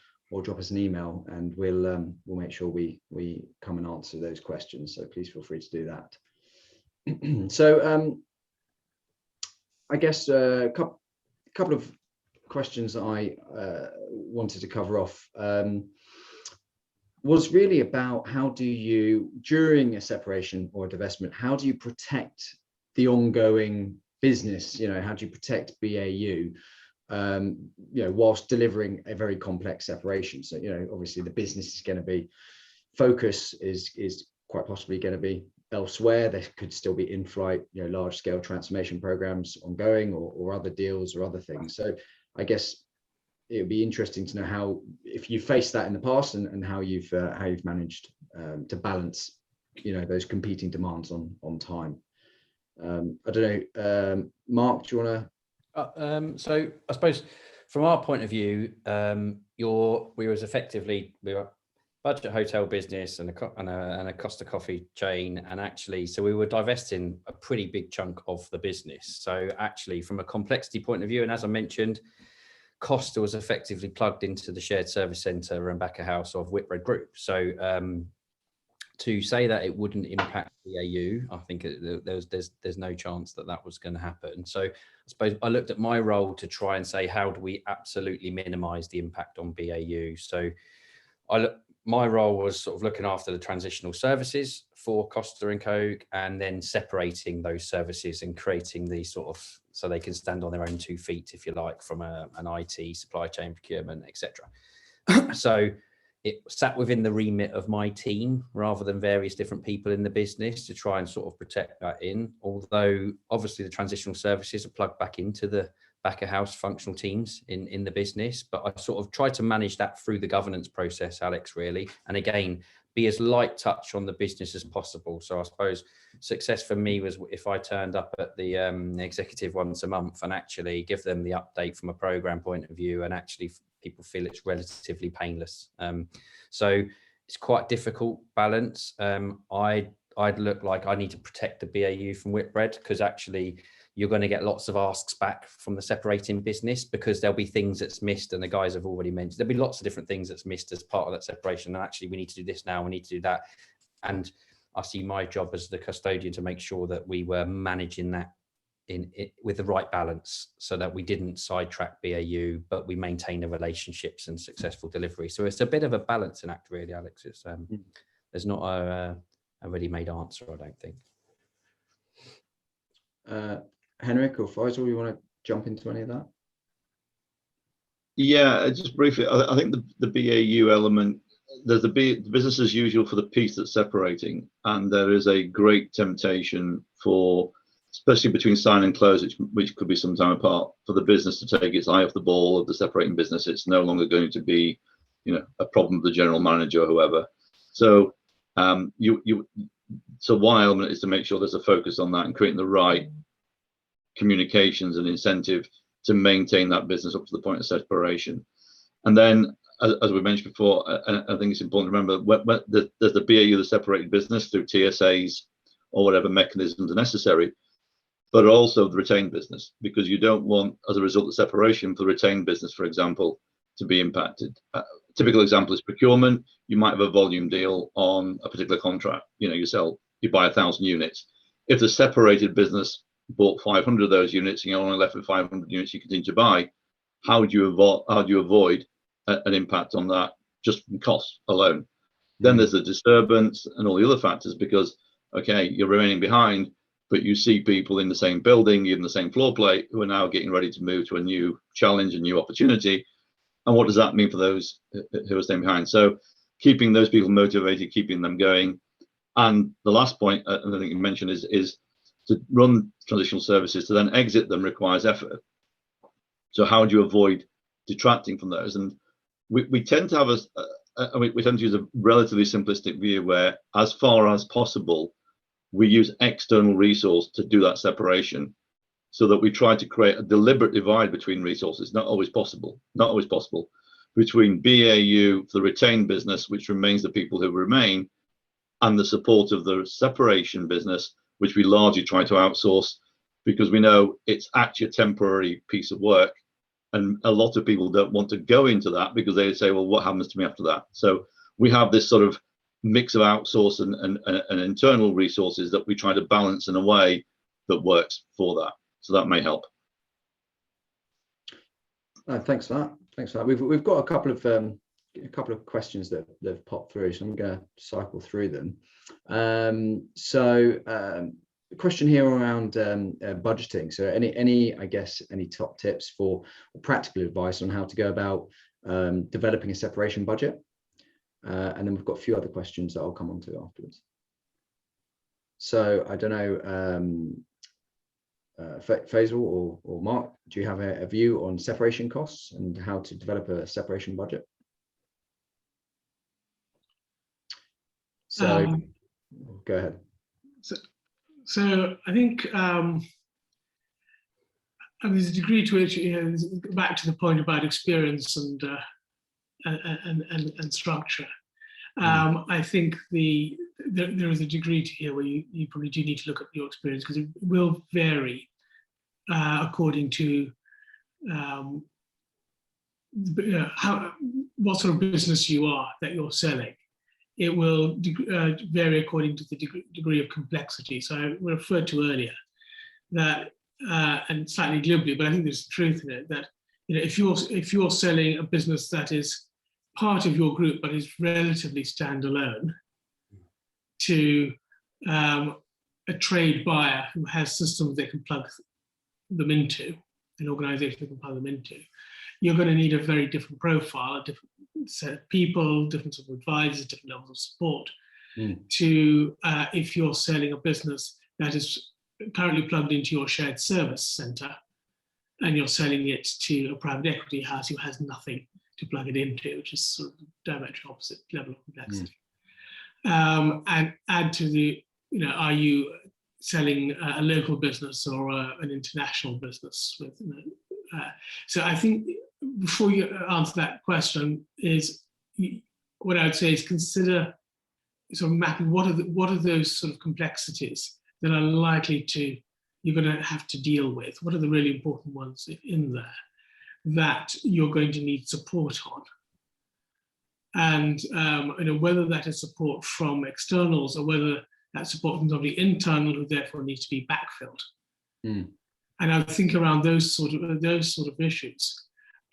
drop us an email, and we'll make sure we come and answer those questions. So please feel free to do that. So I guess a couple of questions that I wanted to cover off was really about how do you, during a separation or a divestment, how do you protect the ongoing business? How do you protect BAU? Whilst delivering a very complex separation. So, obviously the business is going to be, focus is quite possibly going to be elsewhere. There could still be in-flight, large scale transformation programs ongoing, or other deals or other things. So I guess it would be interesting to know how, if you faced that in the past, and how you've managed to balance, those competing demands on time. I don't know, Mark, do you want to? So I suppose from our point of view, we were budget hotel business and a Costa Coffee chain. And actually, so we were divesting a pretty big chunk of the business. So actually, from a complexity point of view, and as I mentioned, Costa was effectively plugged into the shared service centre and back of house of Whitbread Group. So to say that it wouldn't impact BAU, I think there's no chance that was going to happen. So I suppose I looked at my role to try and say, how do we absolutely minimise the impact on BAU? So my role was sort of looking after the transitional services for Costa and Coke, and then separating those services and creating the sort of, so they can stand on their own 2 feet, if you like, from an IT, supply chain, procurement, etc. So it sat within the remit of my team rather than various different people in the business to try and sort of protect that in. Although obviously the transitional services are plugged back into the back of house functional teams in the business, but I sort of tried to manage that through the governance process, Alex, really. And again, be as light touch on the business as possible. So I suppose success for me was if I turned up at the executive once a month and actually give them the update from a program point of view, and actually people feel it's relatively painless. So it's quite a difficult balance. I'd look like I need to protect the BAU from Whitbread, because actually you're going to get lots of asks back from the separating business, because there'll be things that's missed, and the guys have already mentioned there'll be lots of different things that's missed as part of that separation. And actually we need to do this now, we need to do that. And I see my job as the custodian to make sure that we were managing that with the right balance, so that we didn't sidetrack BAU, but we maintain the relationships and successful delivery. So it's a bit of a balancing act, really, Alex. It's there's not a ready-made answer, I don't think. Henrik or Faisal, you want to jump into any of that? Yeah, just briefly, I think the BAU element, there's the business as usual for the piece that's separating, and there is a great temptation for, especially between sign and close, which could be some time apart, for the business to take its eye off the ball of the separating business. It's no longer going to be, a problem of the general manager or whoever. So so one element is to make sure there's a focus on that and creating the right communications and incentive to maintain that business up to the point of separation. And then, as we mentioned before, I think it's important to remember, there's the BAU, the separated business, through TSAs or whatever mechanisms are necessary, but also the retained business, because you don't want, as a result of separation, for the retained business, for example, to be impacted. Typical example is procurement. You might have a volume deal on a particular contract. You buy 1,000 units. If the separated business bought 500 of those units and you're only left with 500 units you continue to buy, how do you avoid an impact on that just from cost alone? Then there's the disturbance and all the other factors, because okay, you're remaining behind, but you see people in the same building, in the same floor plate, who are now getting ready to move to a new challenge, a new opportunity. And what does that mean for those who are staying behind? So keeping those people motivated, keeping them going. And the last point, I think you mentioned, is to run transitional services, to then exit them requires effort. So how do you avoid detracting from those? And we tend to have we tend to use a relatively simplistic view where, as far as possible, we use external resource to do that separation, so that we try to create a deliberate divide between resources. Not always possible, between BAU, the retained business, which remains the people who remain, and the support of the separation business, which we largely try to outsource, because we know it's actually a temporary piece of work. And a lot of people don't want to go into that, because they say, well, what happens to me after that? So we have this sort of mix of outsource and internal resources that we try to balance in a way that works for that. So that may help. Thanks for that. We've got a couple of questions that have popped through, so I'm going to cycle through them. A question here around budgeting. So any top tips for practical advice on how to go about developing a separation budget? And then we've got a few other questions that I'll come on to afterwards. So I don't know, Faisal or Mark, do you have a view on separation costs and how to develop a separation budget? So go ahead. So I think there's a degree to which, back to the point about experience and structure. I think there is a degree to here where you probably do need to look at your experience, because it will vary according to what sort of business you are that you're selling. It will vary according to the degree of complexity. So I referred to earlier that, and slightly glibly, but I think there's truth in it, that if you're selling a business that is part of your group but is relatively standalone to a trade buyer who has systems they can plug them into, an organization they can plug them into, you're going to need a very different profile, a different set of people, different sort of advisors, different levels of support to if you're selling a business that is currently plugged into your shared service center and you're selling it to a private equity house who has nothing to plug it into, which is sort of diametrically opposite level of complexity. And add to the, are you selling a local business or an international business? So I think before you answer that question, what I would say is consider sort of mapping what are those sort of complexities that are likely you're going to have to deal with. What are the really important ones in there that you're going to need support on? And whether that is support from externals or whether that support from somebody internal who therefore needs to be backfilled. And I think around those sort of issues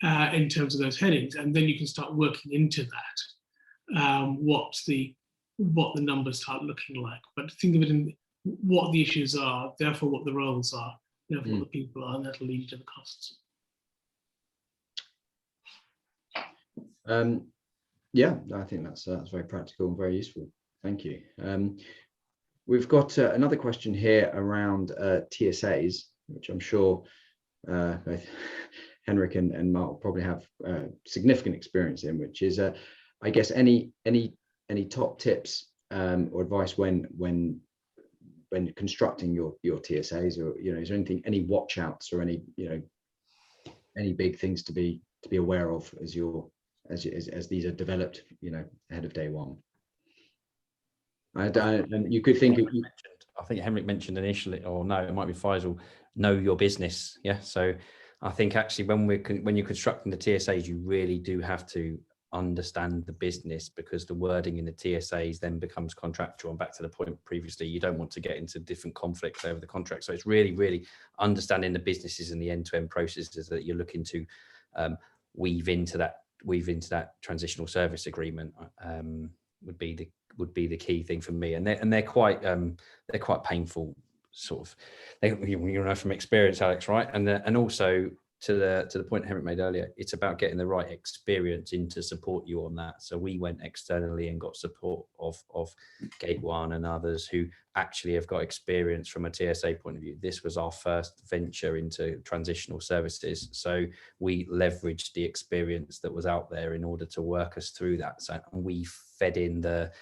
in terms of those headings, and then you can start working into that, what the numbers start looking like. But think of it in what the issues are, therefore what the roles are, therefore what the people are, and that'll lead to the costs. Yeah, I think that's very practical and very useful. Thank you. We've got another question here around TSAs, which I'm sure both Henrik and Mark probably have significant experience in, which is, I guess, any top tips or advice when constructing your TSAs, or is there anything, any watch outs or any big things to be aware of as these are developed, ahead of day one? And you could think I think Henrik mentioned initially, or no, it might be Faisal, know your business. Yeah. So I think actually when you're constructing the TSAs, you really do have to understand the business, because the wording in the TSAs then becomes contractual. And back to the point previously, you don't want to get into different conflicts over the contract. So it's really, really understanding the businesses and the end-to-end processes that you're looking to weave into that transitional service agreement would be the key thing for me. And they're quite painful, sort of, from experience, Alex, right? And also to the point Henrik made earlier, it's about getting the right experience in to support you on that. So we went externally and got support of Gate One and others who actually have got experience from a TSA point of view. This was our first venture into transitional services, so we leveraged the experience that was out there in order to work us through that. So we fed in the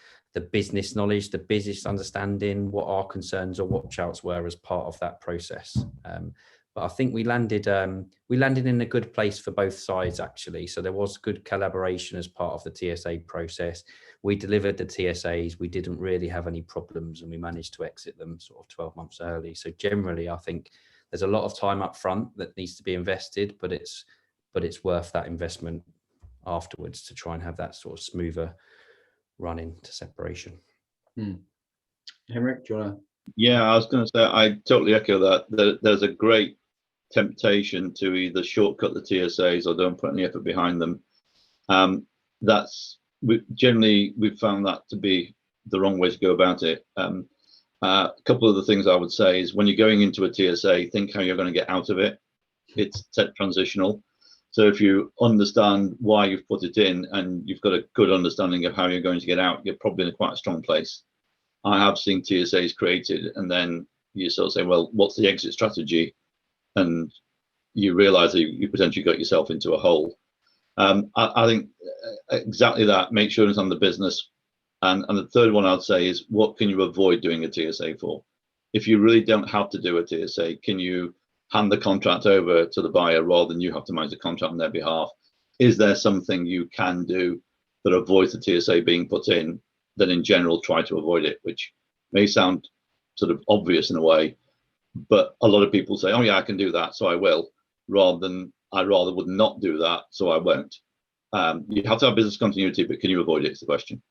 business knowledge, the business understanding, what our concerns or watch outs were as part of that process. But I think we landed in a good place for both sides, actually. So there was good collaboration as part of the TSA process. We delivered the TSAs. We didn't really have any problems, and we managed to exit them sort of 12 months early. So generally, I think there's a lot of time up front that needs to be invested, but it's worth that investment afterwards to try and have that sort of smoother run into separation. Henrik, do you want to? Yeah, I was going to say, I totally echo that. There's a great temptation to either shortcut the TSAs or don't put any effort behind them. We've found that to be the wrong way to go about it. A couple of the things I would say is, when you're going into a TSA, think how you're going to get out of it. It's set transitional. So if you understand why you've put it in and you've got a good understanding of how you're going to get out, you're probably in quite a strong place. I have seen TSAs created, and then you sort of say, well, what's the exit strategy? And you realize that you potentially got yourself into a hole. I think exactly that. Make sure it's on the business. And the third one I'd say is, what can you avoid doing a TSA for? If you really don't have to do a TSA, can you hand the contract over to the buyer rather than you have to manage the contract on their behalf? Is there something you can do that avoids the TSA being put in, then in general try to avoid it, which may sound sort of obvious in a way, but a lot of people say, oh yeah, I can do that, so I will, rather than I rather would not do that, so I won't. You have to have business continuity, but can you avoid it is the question.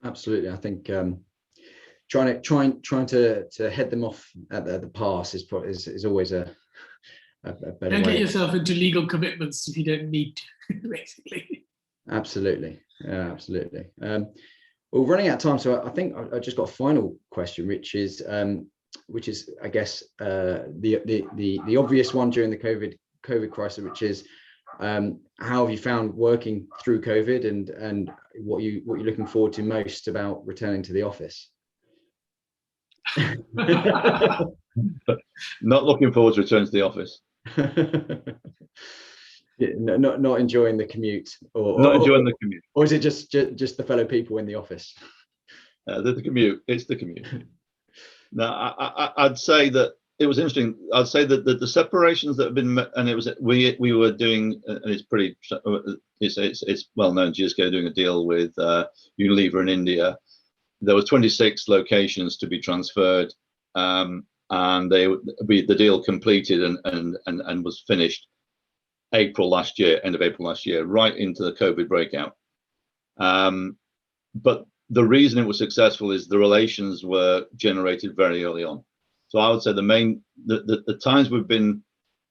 Absolutely. I think trying to head them off at the pass is always a better way. Don't get yourself into legal commitments if you don't need to, basically. Absolutely. Yeah, absolutely. Well, running out of time, so I think I just got a final question, which is I guess the obvious one during the COVID crisis, which is how have you found working through COVID, and what you're looking forward to most about returning to the office? Not looking forward to returning to the office. Not enjoying the commute, or not enjoying the commute, or is it just the fellow people in the office? The commute. It's the commute. Now, I'd say that it was interesting. I'd say that the separations that have been, and it was we were doing, and it's pretty, it's well known. GSK doing a deal with Unilever in India. There were 26 locations to be transferred, and the deal completed and was finished end of April last year, right into the COVID breakout. But the reason it was successful is the relations were generated very early on. So I would say the times we've been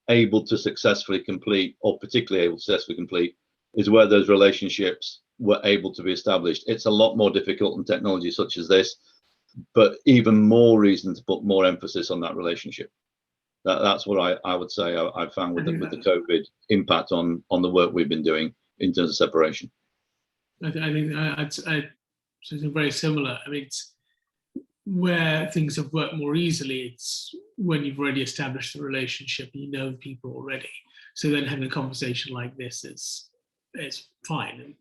able to successfully complete, or particularly able to successfully complete, is where those relationships were able to be established. It's a lot more difficult in technology such as this, but even more reason to put more emphasis on that relationship. That's what I would say I found with the COVID impact on the work we've been doing in terms of separation. I think something very similar. I mean, it's where things have worked more easily. It's when you've already established the relationship, you know people already. So then having a conversation like this is fine.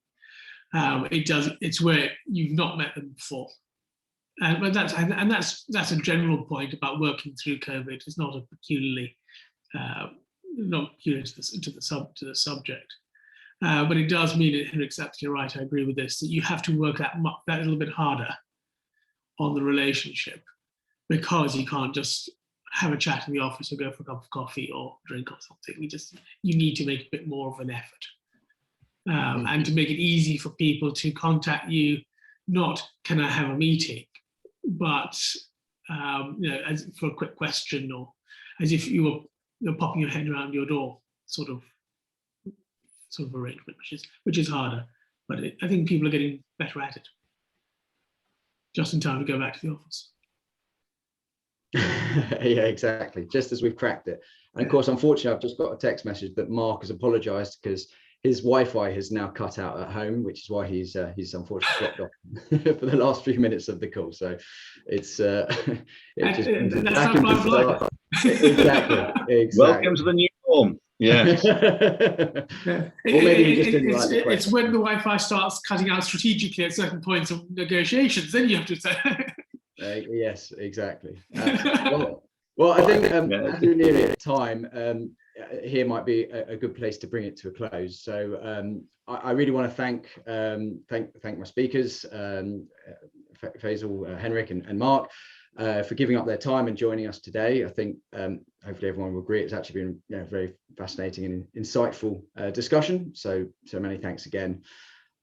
It's where you've not met them before. But that's a general point about working through COVID. It's not a peculiarly not peculiar to the subject, but it does mean that Henrik's absolutely right. I agree with this, that you have to work that little bit harder on the relationship, because you can't just have a chat in the office or go for a cup of coffee or drink or something. You need to make a bit more of an effort, and to make it easy for people to contact you. Not can I have a meeting, but as for a quick question, or as if you were popping your head around your door, sort of arrangement, which is harder. But I think people are getting better at it. Just in time to go back to the office. Yeah, exactly. Just as we've cracked it. And of course, unfortunately, I've just got a text message that Mark has apologised because his Wi-Fi has now cut out at home, which is why he's unfortunately dropped off for the last few minutes of the call. So it's that's not my fault. Exactly. Welcome to the new norm. Yeah. Or maybe he just didn't like the question. It's when the Wi-Fi starts cutting out strategically at certain points of negotiations, then you have to say. Yes, exactly. Well, I think as we're near time, here might be a good place to bring it to a close. So I really want to thank my speakers, Faisal, Henrik, and Mark, for giving up their time and joining us today. I think hopefully everyone will agree it's actually been a very fascinating and insightful discussion. So many thanks again.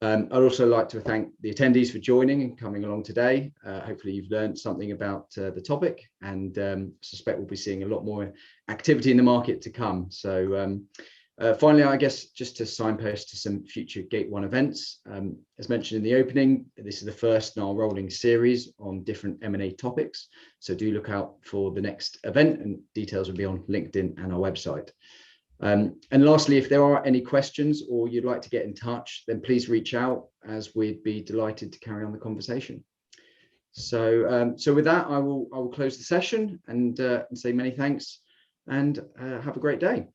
I'd also like to thank the attendees for joining and coming along today. Hopefully you've learned something about the topic, and suspect we'll be seeing a lot more activity in the market to come. So finally, I guess just to signpost to some future Gate 1 events. As mentioned in the opening, this is the first in our rolling series on different M&A topics. So do look out for the next event, and details will be on LinkedIn and our website. And lastly, if there are any questions or you'd like to get in touch, then please reach out, as we'd be delighted to carry on the conversation. So with that, I will close the session and say many thanks, and have a great day.